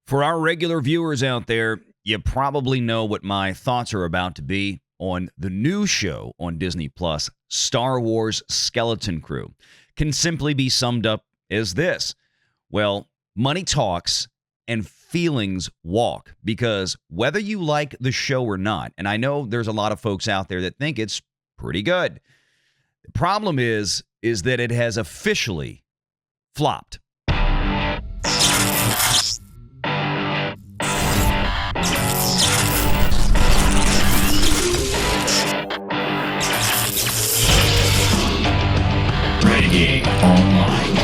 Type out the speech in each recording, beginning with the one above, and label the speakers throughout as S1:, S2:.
S1: For our regular viewers out there, you probably know what my thoughts are about to be on the new show on Disney Plus, Star Wars Skeleton Crew. Can simply be summed up as this. Well, money talks and feelings walk, because whether you like the show or not, and I know there's a lot of folks out there that think it's pretty good. The problem is that it has officially flopped. Renegade Online.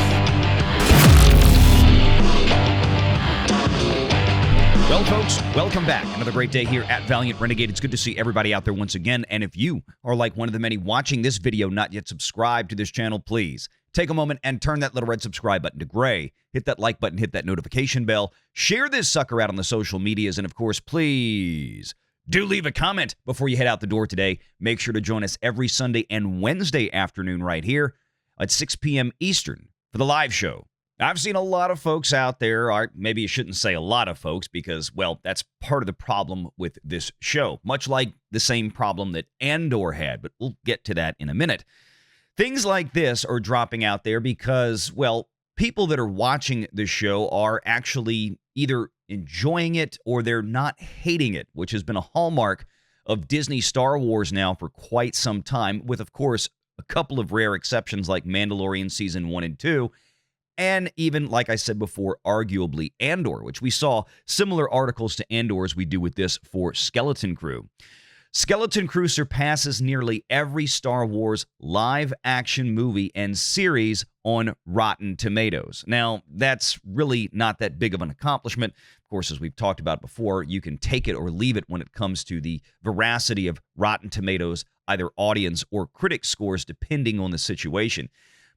S1: Well, folks, welcome back. Another great day here at Valiant Renegade. It's good to see everybody out there once again. And if you are like one of the many watching this video not yet subscribed to this channel, please take a moment and turn that little red subscribe button to gray. Hit that like button, hit that notification bell. Share this sucker out on the social medias. And of course, please do leave a comment before you head out the door today. Make sure to join us every Sunday and Wednesday afternoon right here at 6 p.m. Eastern for the live show. I've seen a lot of folks out there, or maybe you shouldn't say a lot of folks because, well, that's part of the problem with this show, much like the same problem that Andor had, but we'll get to that in a minute. Things like this are dropping out there because, well, people that are watching the show are actually either enjoying it or they're not hating it, which has been a hallmark of Disney Star Wars now for quite some time, with, of course, a couple of rare exceptions like Mandalorian Season 1 and 2, and even, like I said before, arguably Andor, which we saw similar articles to Andor as we do with this for Skeleton Crew. Skeleton Crew surpasses nearly every Star Wars live-action movie and series on Rotten Tomatoes. Now, that's really not that big of an accomplishment. Of course, as we've talked about before, you can take it or leave it when it comes to the veracity of Rotten Tomatoes, either audience or critic scores, depending on the situation.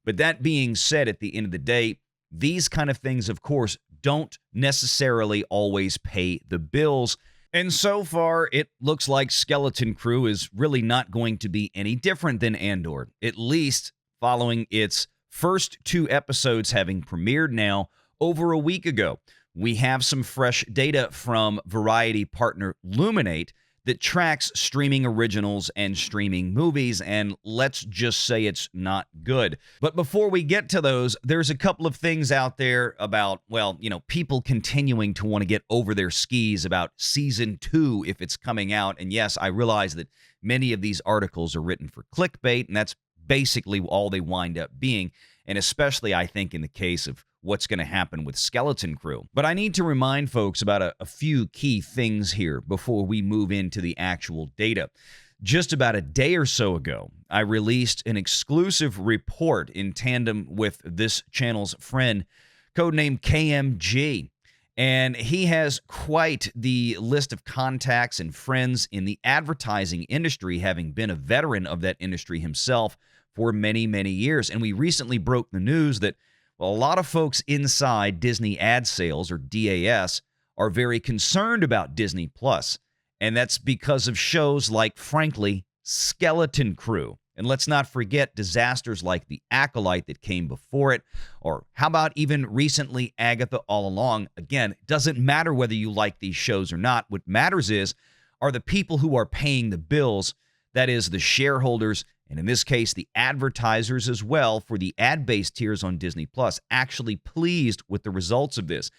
S1: But that being said, at the end of the day, these kind of things, of course, don't necessarily always pay the bills. And so far, it looks like Skeleton Crew is really not going to be any different than Andor, at least following its first 2 episodes having premiered now over a week ago. We have some fresh data from Variety partner LUMINATE that tracks streaming originals and streaming movies, and let's just say it's not good. But before we get to those, there's a couple of things out there about, well, people continuing to want to get over their skis about Season 2 if it's coming out. And yes, I realize that many of these articles are written for clickbait, and that's basically all they wind up being, and especially, I think, in the case of what's going to happen with Skeleton Crew. But I need to remind folks about a few key things here before we move into the actual data. Just about a day or so ago, I released an exclusive report in tandem with this channel's friend, codenamed KMG. And he has quite the list of contacts and friends in the advertising industry, having been a veteran of that industry himself for many, many years. And we recently broke the news that, well, a lot of folks inside Disney ad sales, or DAS, are very concerned about Disney Plus. And that's because of shows like, frankly, Skeleton Crew. And let's not forget disasters like The Acolyte that came before it, or how about even recently Agatha All Along. Again, it doesn't matter whether you like these shows or not. What matters are the people who are paying the bills, that is the shareholders, and in this case, the advertisers as well for the ad-based tiers on Disney Plus, actually pleased with the results of this.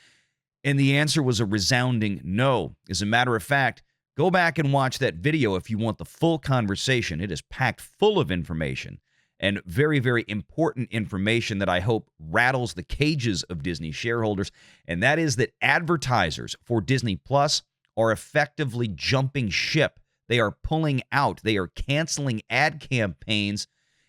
S1: And the answer was a resounding no. As a matter of fact, go back and watch that video if you want the full conversation. It is packed full of information, and very, very important information that I hope rattles the cages of Disney shareholders, and that is that advertisers for Disney Plus are effectively jumping ship. They are pulling out. They are canceling ad campaigns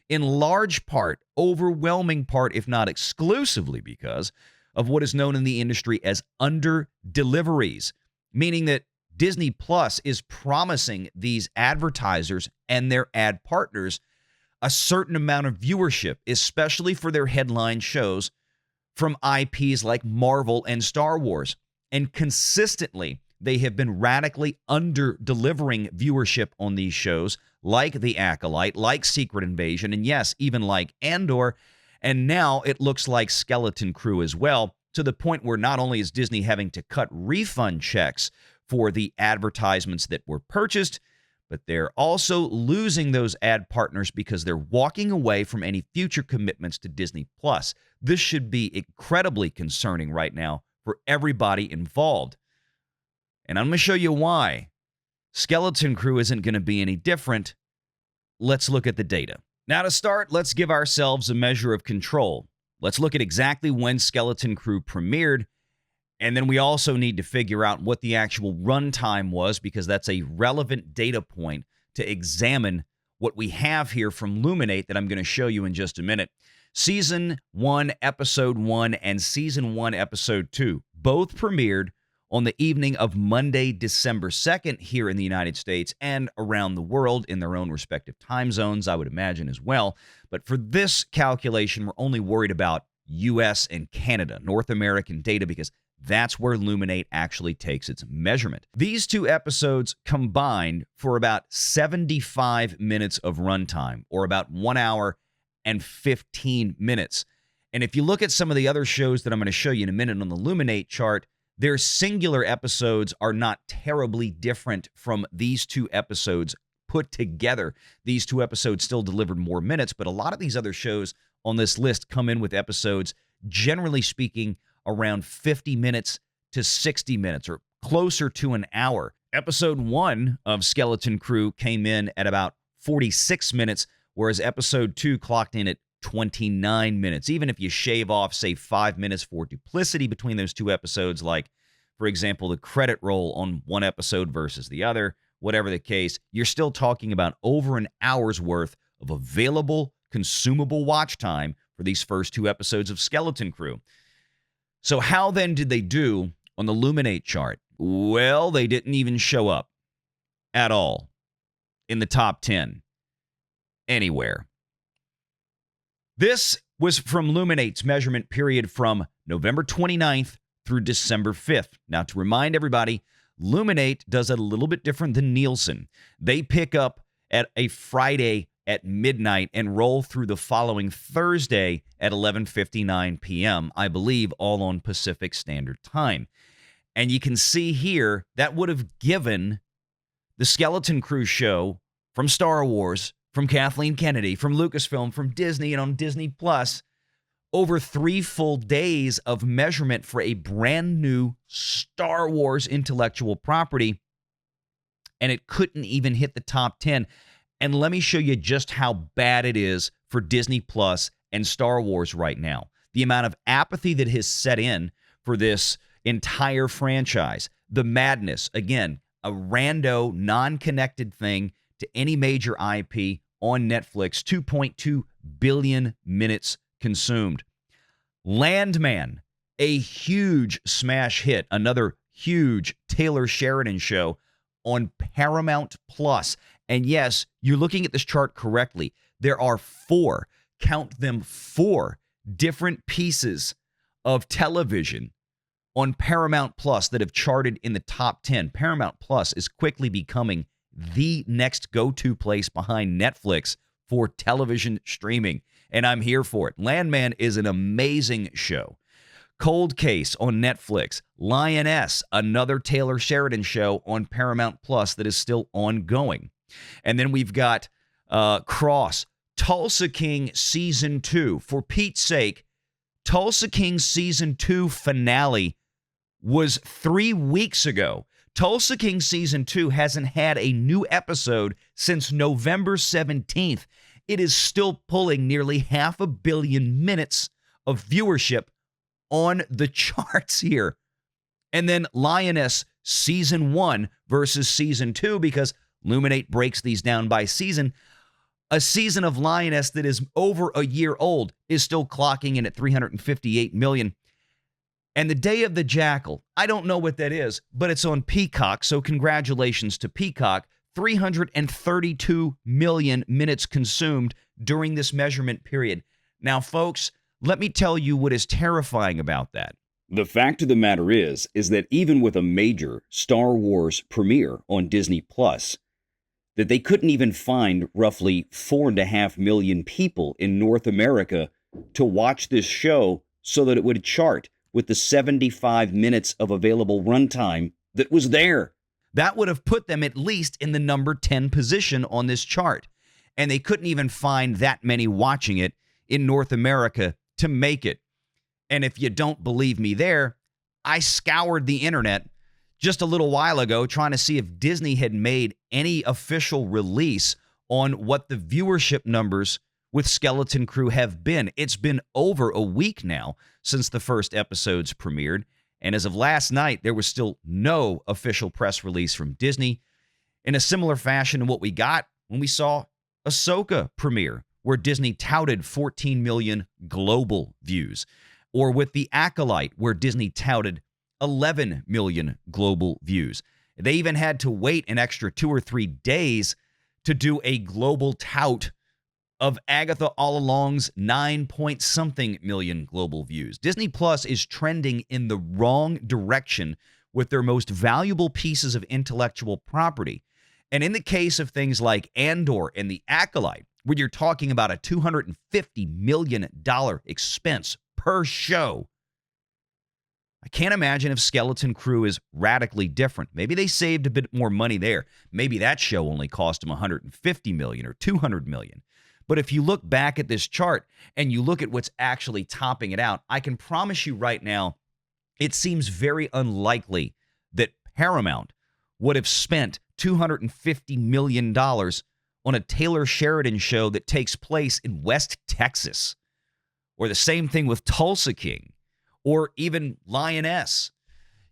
S1: in large part, overwhelming part, if not exclusively, because of what is known in the industry as under deliveries, meaning that Disney Plus is promising these advertisers and their ad partners a certain amount of viewership, especially for their headline shows from IPs like Marvel and Star Wars. And consistently, they have been radically under-delivering viewership on these shows, like The Acolyte, like Secret Invasion, and yes, even like Andor. And now it looks like Skeleton Crew as well. to the point where not only is Disney having to cut refund checks for the advertisements that were purchased, but they're also losing those ad partners because they're walking away from any future commitments to Disney Plus. This should be incredibly concerning right now for everybody involved. And I'm going to show you why. Skeleton Crew isn't going to be any different. Let's look at the data. Now to start, let's give ourselves a measure of control. Let's look at exactly when Skeleton Crew premiered, and then we also need to figure out what the actual runtime was, because that's a relevant data point to examine what we have here from LUMINATE that I'm going to show you in just a minute. Season 1, Episode 1, and Season 1, Episode 2 both premiered on the evening of Monday, December 2nd here in the United States and around the world in their own respective time zones, I would imagine as well. But for this calculation, we're only worried about U.S. and Canada, North American data, because that's where LUMINATE actually takes its measurement. These two episodes combined for about 75 minutes of runtime, or about 1 hour and 15 minutes. And if you look at some of the other shows that I'm going to show you in a minute on the LUMINATE chart, their singular episodes are not terribly different from these two episodes put together. These two episodes still delivered more minutes, but a lot of these other shows on this list come in with episodes, generally speaking, around 50 minutes to 60 minutes, or closer to an hour. Episode 1 of Skeleton Crew came in at about 46 minutes, whereas Episode 2 clocked in at 29 minutes. Even if you shave off, say, 5 minutes for duplicity between those two episodes, like, for example, the credit roll on one episode versus the other, whatever the case, you're still talking about over an hour's worth of available, consumable watch time for these first two episodes of Skeleton Crew. So how then did they do on the LUMINATE chart? Well, they didn't even show up at all in the top 10 anywhere. This was from LUMINATE's measurement period from November 29th through December 5th. Now, to remind everybody, LUMINATE does it a little bit different than Nielsen. They pick up at a Friday at midnight and roll through the following Thursday at 11:59 p.m., I believe, all on Pacific Standard Time. And you can see here that would have given the Skeleton Crew show from Star Wars, from Kathleen Kennedy, from Lucasfilm, from Disney, and on Disney Plus, over 3 full days of measurement for a brand new Star Wars intellectual property, and it couldn't even hit the top 10. And let me show you just how bad it is for Disney Plus and Star Wars right now. The amount of apathy that has set in for this entire franchise. The madness, again, a rando, non-connected thing to any major IP on Netflix, 2.2 billion minutes consumed. Landman, a huge smash hit, another huge Taylor Sheridan show on Paramount Plus. And yes, you're looking at this chart correctly. There are 4, count them, 4 different pieces of television on Paramount Plus that have charted in the top 10. Paramount Plus is quickly becoming the next go-to place behind Netflix for television streaming, and I'm here for it. Landman is an amazing show. Cold Case on Netflix. Lioness, another Taylor Sheridan show on Paramount Plus that is still ongoing. And then we've got Cross, Tulsa King Season 2. For Pete's sake, Tulsa King Season 2 finale was 3 weeks ago. Tulsa King Season 2 hasn't had a new episode since November 17th. It is still pulling nearly 500 million minutes of viewership on the charts here. And then Lioness Season 1 versus Season 2, because LUMINATE breaks these down by season. A season of Lioness that is over a year old is still clocking in at 358 million. And The Day of the Jackal, I don't know what that is, but it's on Peacock, so congratulations to Peacock. 332 million minutes consumed during this measurement period. Now, folks, let me tell you what is terrifying about that. The fact of the matter is that even with a major Star Wars premiere on Disney Plus, that they couldn't even find roughly 4.5 million people in North America to watch this show so that it would chart.
S2: with the 75 minutes of available runtime that was there.
S1: That would have put them at least in the number 10 position on this chart. And they couldn't even find that many watching it in North America to make it. And if you don't believe me there, I scoured the internet just a little while ago trying to see if Disney had made any official release on what the viewership numbers with Skeleton Crew have been. It's been over a week now since the first episodes premiered. And as of last night, there was still no official press release from Disney, in a similar fashion to what we got when we saw Ahsoka premiere, where Disney touted 14 million global views, or with The Acolyte, where Disney touted 11 million global views. They even had to wait an extra 2 or 3 days to do a global tout of Agatha All Along's 9-point-something million global views. Disney Plus is trending in the wrong direction with their most valuable pieces of intellectual property. And in the case of things like Andor and The Acolyte, where you're talking about a $250 million expense per show, I can't imagine if Skeleton Crew is radically different. Maybe they saved a bit more money there. Maybe that show only cost them $150 million or $200 million. But if you look back at this chart and you look at what's actually topping it out, I can promise you right now, it seems very unlikely that Paramount would have spent $250 million on a Taylor Sheridan show that takes place in West Texas, or the same thing with Tulsa King, or even Lioness.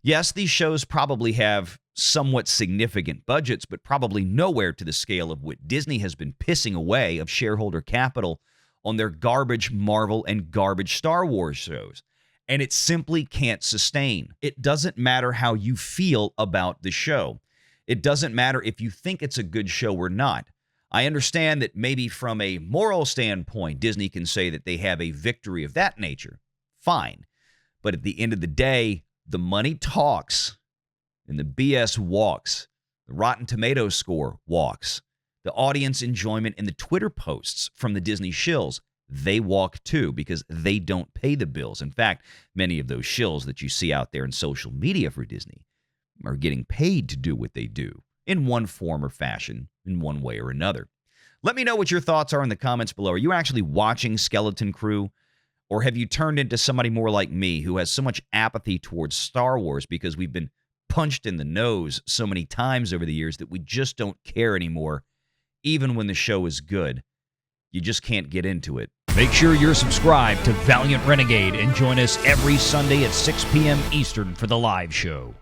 S1: Yes, these shows probably have somewhat significant budgets, but probably nowhere to the scale of what Disney has been pissing away of shareholder capital on their garbage Marvel and garbage Star Wars shows. And it simply can't sustain. It doesn't matter how you feel about the show. It doesn't matter if you think it's a good show or not. I understand that maybe from a moral standpoint, Disney can say that they have a victory of that nature. Fine. But at the end of the day, the money talks and the BS walks. The Rotten Tomatoes score walks. The audience enjoyment and the Twitter posts from the Disney shills, they walk too, because they don't pay the bills. In fact, many of those shills that you see out there in social media for Disney are getting paid to do what they do in one form or fashion, in one way or another. Let me know what your thoughts are in the comments below. Are you actually watching Skeleton Crew? Or have you turned into somebody more like me who has so much apathy towards Star Wars because we've been punched in the nose so many times over the years that we just don't care anymore, even when the show is good? You just can't get into it.
S3: Make sure you're subscribed to Valiant Renegade and join us every Sunday at 6 p.m. Eastern for the live show.